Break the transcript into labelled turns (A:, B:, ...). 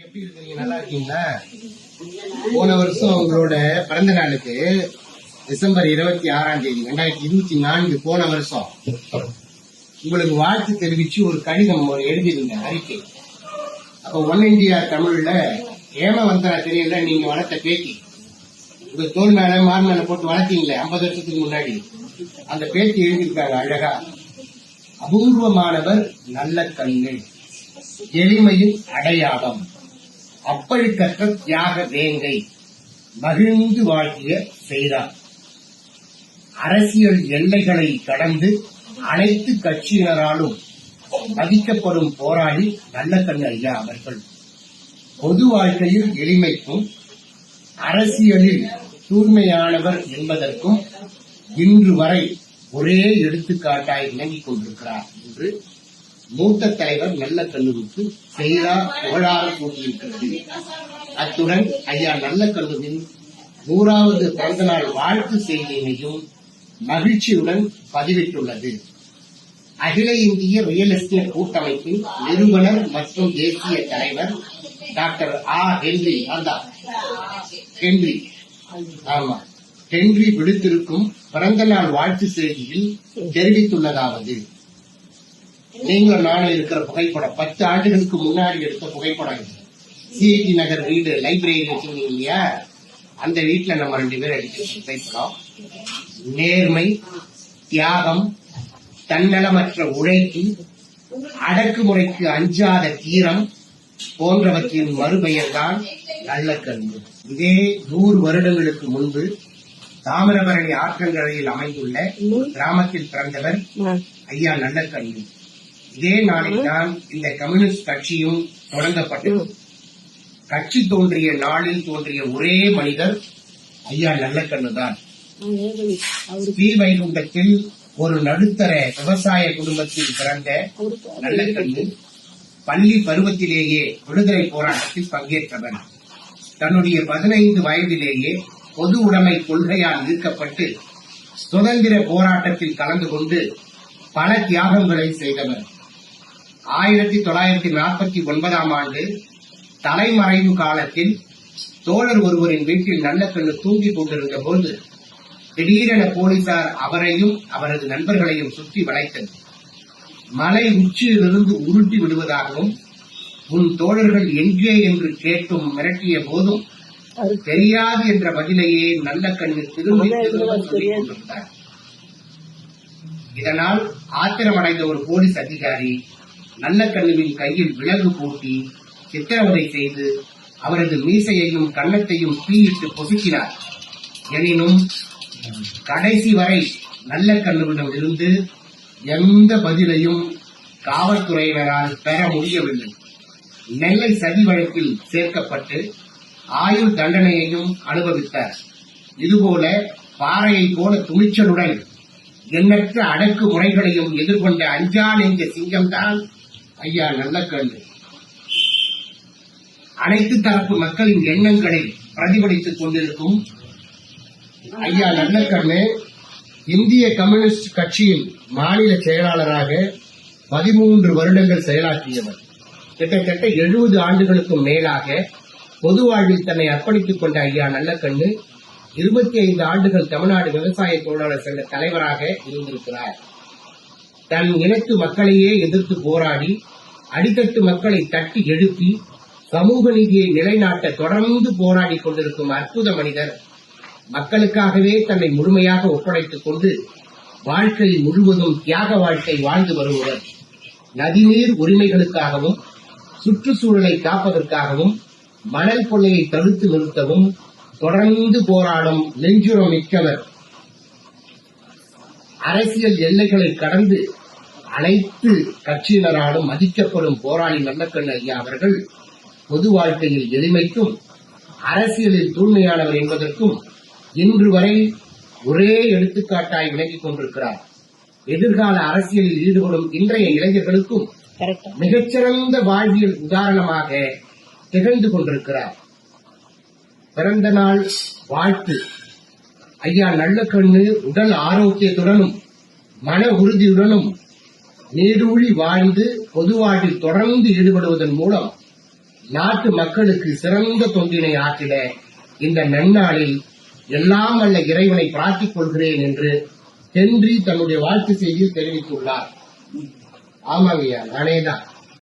A: எப்படி இருக்கீங்க? நல்லா இருக்கீங்களா? போன வருஷம் உங்களோட பிறந்த நாளுக்கு டிசம்பர் 26 2024 போன வருஷம் உங்களுக்கு வாழ்த்து தெரிவிச்சு ஒரு கடிதம் எழுதிருந்தேன் அறிக்கை. அப்ப ஒன் இந்தியா தமிழ்ல ஏம வந்தனா தெரியல, நீங்க வளர்த்த பேத்தி உங்க தோல் மேல மார் மேல போட்டு வளர்த்தீங்களே 50 வருஷத்துக்கு முன்னாடி, அந்த பேத்தி எழுதியிருக்காங்க அழகா. அபூர்வமானவர் நல்ல கண்ணு, எளிமையின் அடையாளம், அப்பழுக்கற்ற தியாக வேங்கை, மகிழ்ந்து வாழ்க்கைய செய்தார். அரசியல் எல்லைகளை கடந்து அனைத்து கட்சியினராலும் மதிக்கப்படும் போராளி நல்லக்கண்ணு ஐயா அவர்கள். பொது வாழ்க்கையில் எளிமைக்கும் அரசியலில் தூய்மையானவர் என்பதற்கும் இன்று வரை ஒரே எடுத்துக்காட்டாய் விளங்கிக் கொண்டிருக்கிறார் என்று மூத்த தலைவர் நல்லக்கண்ணுவுக்கு செய்தா புகழாரம் கூட்டியிருக்கிறது. அத்துடன் ஐயா நல்லக்கண்ணுவின் 100வது பிறந்தநாள் வாழ்த்து செய்தியினையும் மகிழ்ச்சியுடன் பதிவிட்டுள்ளது. அகில இந்திய ரியல் எஸ்டேட் கூட்டமைப்பின் நிறுவனர் மற்றும் தேசிய தலைவர் டாக்டர் ஹென்றி விடுத்திருக்கும் பிறந்தநாள் வாழ்த்து செய்தியில் தெரிவித்துள்ளதாவது: நீங்களும் நானும் இருக்கிற புகைப்படம் 10 ஆண்டுகளுக்கு முன்னாடி எடுத்த புகைப்படம். சிஐடி நகர் வீடு லைப்ரரி வச்சிருந்தீங்க இல்லையா, அந்த வீட்டுல நம்ம 2 பேர் அடிக்கிற புகைப்படம். நேர்மை, தியாகம், தன்னலமற்ற உழைப்பு, அடக்குமுறைக்கு அஞ்சாத தீரம் போன்றவற்றின் மறுபெயர் தான் நல்லக்கண்ணு. இதே 100 வருடங்களுக்கு முன்பு தாமிரபரணி ஆற்றங்கரையில் அமைந்துள்ள கிராமத்தில் பிறந்தவர் ஐயா நல்லக்கண்ணு. இதே நாளில் தான் இந்த கம்யூனிஸ்ட் கட்சியும் தொடங்கப்பட்டது. கட்சி தோன்றிய நாளில் தோன்றிய ஒரே மனிதர் ஐயா நல்லக்கண்ணு தான். ஸ்ரீவைகுண்டத்தில் ஒரு நடுத்தர விவசாய குடும்பத்தில் பிறந்த நல்லக்கண்ணு பள்ளி பருவத்திலேயே விடுதலை போராட்டத்தில் பங்கேற்றவர். தன்னுடைய 15 வயதிலேயே பொது உடைமை கொள்கையால் ஈர்க்கப்பட்டு சுதந்திர போராட்டத்தில் கலந்து கொண்டு பல தியாகங்களை செய்தவர். 1949 ஆண்டு தலைமறைவு காலத்தில் தோழர் ஒருவரின் வீட்டில் நல்லக்கண்ணு தூங்கிக் கொண்டிருந்த போது திடீரென போலீசார் அவரையும் அவரது நண்பர்களையும் சுற்றி வளைத்தது. மலை உச்சியிலிருந்து உருட்டி விடுவதாகவும் உன் தோழர்கள் எங்கே என்று கேட்டும் மிரட்டிய போதும் தெரியாது என்ற பதிலையே நல்லக்கண்ணு திரும்பி சொல்லிக் கொண்டிருந்தார். இதனால் ஆத்திரமடைந்த ஒரு போலீஸ் அதிகாரி நல்லக்கண்ணுவின் கையில் விலங்கு பூட்டி சித்திரவதை செய்து அவரது மீசையையும் கன்னத்தையும் தீயிட்டு பொசுக்கினார். எனினும் கடைசி வரை நல்லக்கண்ணுவிடம் இருந்து எந்த பதிலையும் காவல்துறையினரால் பெற முடியவில்லை. நெல்லை சதி வழக்கில் சேர்க்கப்பட்டு ஆயுள் தண்டனையையும் அனுபவித்தார். இதுபோல பாறையை போல துணிச்சலுடன் எண்ணற்ற அடக்கு முறைகளையும் எதிர்கொண்ட அஞ்சா நெஞ்ச சிங்கம்தான் ஐயா நல்லக்கண்ணு. அனைத்து தரப்பு மக்களின் எண்ணங்களை பிரதிபலித்துக் கொண்டிருக்கும் ஐயா நல்லக்கண்ணு இந்திய கம்யூனிஸ்ட் கட்சியின் மாநில செயலாளராக 13 வருடங்கள் செயலாற்றியவர். கிட்டத்தட்ட 70 ஆண்டுகளுக்கும் மேலாக பொது வாழ்வில் தன்னை அர்ப்பணித்துக் கொண்ட ஐயா நல்லக்கண்ணு 25 ஆண்டுகள் தமிழ்நாடு விவசாய தொழிலாளர் சங்க தலைவராக இருந்திருக்கிறார். தன் இனத்து மக்களையே எதிர்த்து போராடி அடித்தட்டு மக்களை தட்டி எழுப்பி சமூக நீதியை நிலைநாட்ட தொடர்ந்து போராடி கொண்டிருக்கும் அற்புத மனிதர். மக்களுக்காகவே தன்னை முழுமையாக ஒப்படைத்துக் கொண்டு வாழ்க்கை முழுவதும் தியாக வாழ்க்கை வாழ்ந்து வருபவர். நதிநீர் உரிமைகளுக்காகவும் சுற்றுச்சூழலை காப்பதற்காகவும் மணல் கொள்ளையை தடுத்து நிறுத்தவும் தொடர்ந்து போராடும் நெஞ்சுரம் மிக்கவர். அரசியல் எல்லைகளை கடந்து அனைத்து கட்சியினராலும் மதிக்கப்படும் போராளி நல்லக்கண்ணு ஐயா அவர்கள் பொது வாழ்க்கையில் எளிமைக்கும் அரசியலில் தூய்மையானவர் என்பதற்கும் இன்று வரை ஒரே எடுத்துக்காட்டாய் விளங்கிக் கொண்டிருக்கிறார். எதிர்கால அரசியலில் ஈடுபடும் இன்றைய இளைஞர்களுக்கும் மிகச்சிறந்த வாழ்வியல் உதாரணமாக திகழ்ந்து கொண்டிருக்கிறார். பிறந்த நாள் வாழ்த்து. ஐயா நல்லக்கண்ணு உடல் ஆரோக்கியத்துடனும் மன உறுதியுடனும் நீடூழி வாழ்ந்து பொது வாழ்வில் தொடர்ந்து ஈடுபடுவதன் மூலம் நாட்டு மக்களுக்கு சிறந்த தொண்டினை ஆற்றிட இந்த நன்னாளில் எல்லாம் வல்ல இறைவனை பிரார்த்திக் கொள்கிறேன் என்று ஹென்றி தன்னுடைய வாழ்த்து செய்தியில் தெரிவித்துள்ளார். ஆமாங்கய்யா, நானே தான்.